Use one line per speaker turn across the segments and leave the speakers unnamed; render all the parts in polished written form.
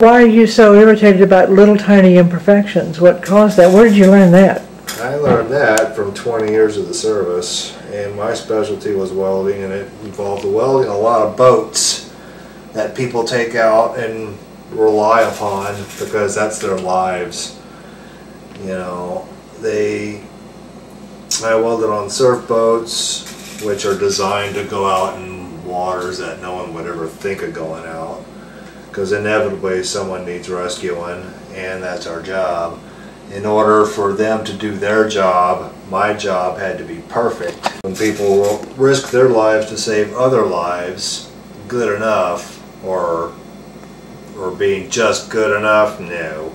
Why are you so irritated about little tiny imperfections? What caused that? Where did you learn that?
I learned that from 20 years of the service, and my specialty was welding, and it involved welding a lot of boats that people take out and rely upon because that's their lives. You know, I welded on surf boats, which are designed to go out in waters that no one would ever think of going out, because inevitably someone needs rescuing, and that's our job. In order for them to do their job, my job had to be perfect. When people risk their lives to save other lives, good enough, or being just good enough, no.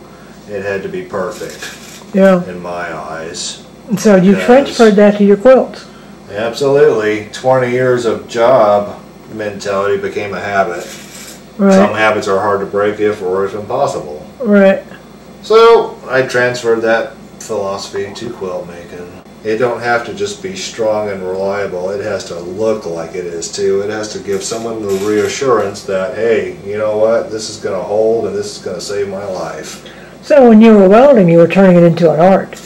It had to be perfect,
yeah,
in my eyes.
And so you transferred that to your quilts?
Absolutely. 20 years of job mentality became a habit. Right. Some habits are hard to break if impossible.
Right.
So I transferred that philosophy to quilt making. It don't have to just be strong and reliable. It has to look like it is too. It has to give someone the reassurance that, hey, you know what, this is going to hold and this is going to save my life.
So when you were welding, you were turning it into an art.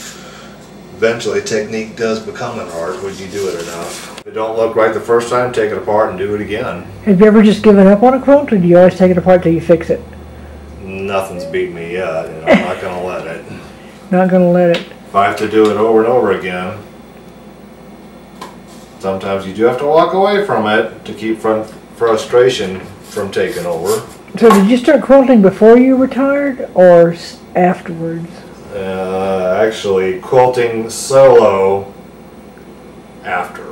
Eventually, technique does become an art when you do it enough. If it don't look right the first time, take it apart and do it again. Have
you ever just given up on a quilt, or do you always take it apart till you fix it?
Nothing's beat me yet, and I'm not going to let it.
Not going to let it.
If I have to do it over and over again, sometimes you do have to walk away from it to keep frustration from taking over.
So did you start quilting before you retired, or afterwards?
Actually, quilting solo after.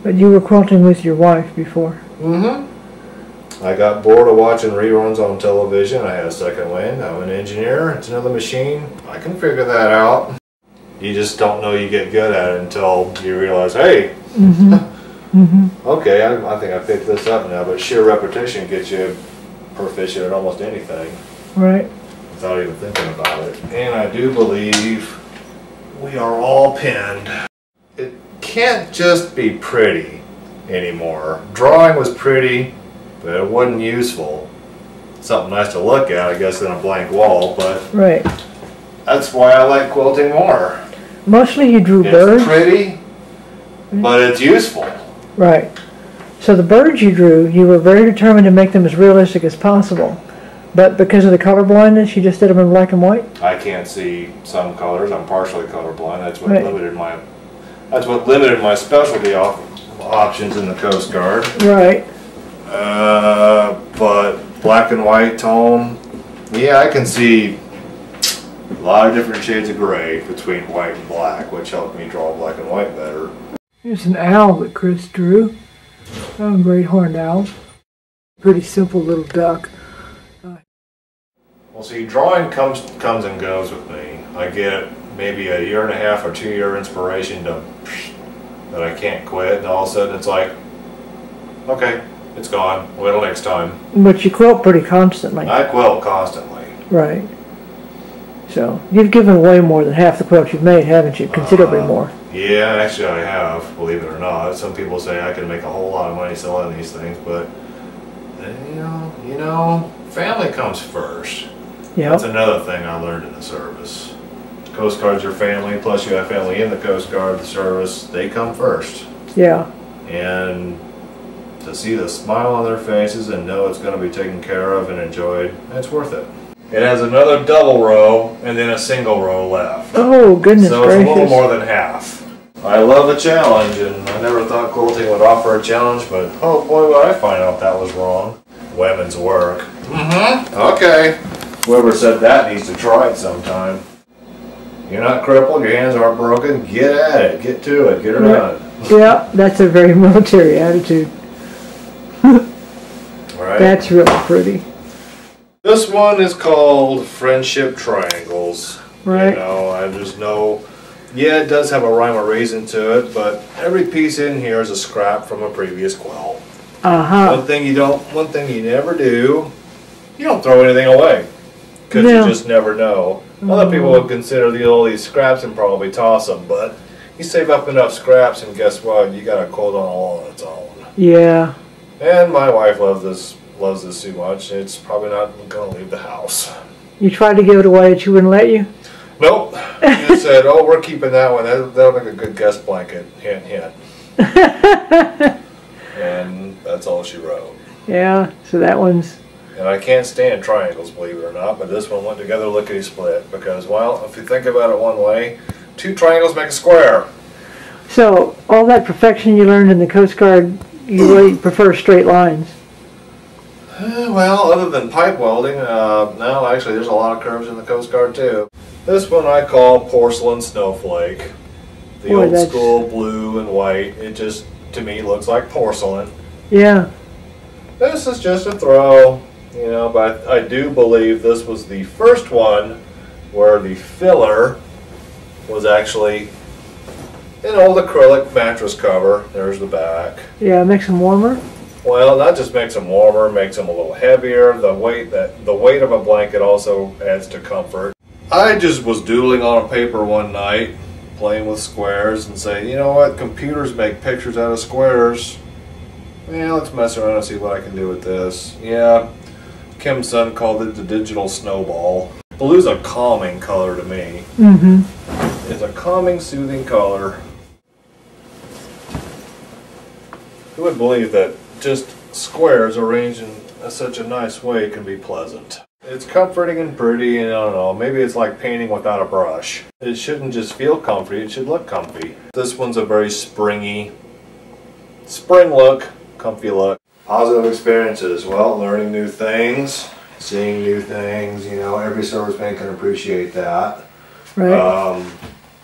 But you were quilting with your wife before?
Mm-hmm. I got bored of watching reruns on television. I had a second wind. I'm an engineer. It's another machine. I can figure that out. You just don't know you get good at it until you realize, hey, okay, I think I picked this up now. But sheer repetition gets you proficient at almost anything.
Right.
Without even thinking about it. And I do believe we are all pinned. It can't just be pretty anymore. Drawing was pretty, but it wasn't useful. Something nice to look at, I guess, than a blank wall, but
right.
That's why I like quilting more.
Mostly you drew birds?
It's pretty, but it's useful.
Right. So the birds you drew, you were very determined to make them as realistic as possible. But because of the color blindness, you just did them in black and white?
I can't see some colors. I'm partially colorblind. That's what limited my specialty options in the Coast Guard.
Right.
But black and white tone, yeah, I can see a lot of different shades of gray between white and black, which helped me draw black and white better.
Here's an owl that Chris drew. A great horned owl. Pretty simple little duck.
Well, see, drawing comes and goes with me. I get maybe a 1.5 or 2 year inspiration that I can't quit, and all of a sudden it's like, okay, it's gone. Wait till next time.
But you quilt pretty constantly.
I quilt constantly.
Right. So you've given away more than half the quilts you've made, haven't you? Considerably more.
Yeah, actually I have, believe it or not. Some people say I can make a whole lot of money selling these things, but you know, family comes first.
Yep.
That's another thing I learned in the service. Coast Guard's your family, plus you have family in the Coast Guard, the service, they come first.
Yeah.
And to see the smile on their faces and know it's going to be taken care of and enjoyed, it's worth it. It has another double row and then a single row left.
Oh, goodness
gracious. So it's a little more than half. I love a challenge, and I never thought quilting would offer a challenge, but oh boy, would I find out that was wrong. Women's work. Okay. Whoever said that needs to try it sometime. You're not crippled, your hands aren't broken, get at it, get to it, get her done.
Yeah, that's a very military attitude.
Right.
That's really pretty.
This one is called Friendship Triangles.
Right.
You know, I just know, yeah, it does have a rhyme or reason to it, but every piece in here is a scrap from a previous quilt. One thing you never do, you don't throw anything away. Because you just never know. Other people would consider all these scraps and probably toss them, but you save up enough scraps and guess what? You got a quilt on all on its own.
Yeah.
And my wife loves this loves this too much. It's probably not going to leave the house.
You tried to give it away, but she wouldn't let you?
Nope. She said, oh, we're keeping that one. That'll make a good guest blanket. Hint, hint. And that's all she wrote.
Yeah, so that one's...
And I can't stand triangles, believe it or not, but this one went together lickety-split because, well, if you think about it one way, 2 triangles make a square.
So, all that perfection you learned in the Coast Guard, you really prefer straight lines?
Well, other than pipe welding, no, actually there's a lot of curves in the Coast Guard too. This one I call porcelain snowflake. The
Boy,
old school blue and white. It just, to me, looks like porcelain.
Yeah.
This is just a throw, you know, but I do believe this was the first one where the filler was actually an old acrylic mattress cover. There's the back.
Yeah, it makes them warmer.
Well, that just makes them warmer, makes them a little heavier. The weight of a blanket also adds to comfort. I just was doodling on a paper one night, playing with squares, and saying, you know what, computers make pictures out of squares. Yeah, let's mess around and see what I can do with this. Yeah, Kim's son called it the digital snowball. Blue's a calming color to me.
Mm-hmm.
It's a calming, soothing color. Who would believe that just squares arranged in such a nice way can be pleasant? It's comforting and pretty, and I don't know, maybe it's like painting without a brush. It shouldn't just feel comfy, it should look comfy. This one's a very springy, spring look, comfy look. Positive experiences, well, learning new things, seeing new things, you know, every serviceman can appreciate that.
Right.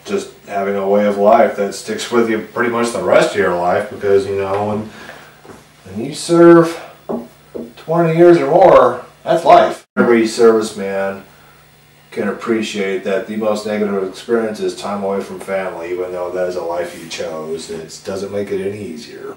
Just having a way of life that sticks with you pretty much the rest of your life, because, you know, when you serve 20 years or more, that's life. Every serviceman can appreciate that the most negative experience is time away from family, even though that is a life you chose. It doesn't make it any easier.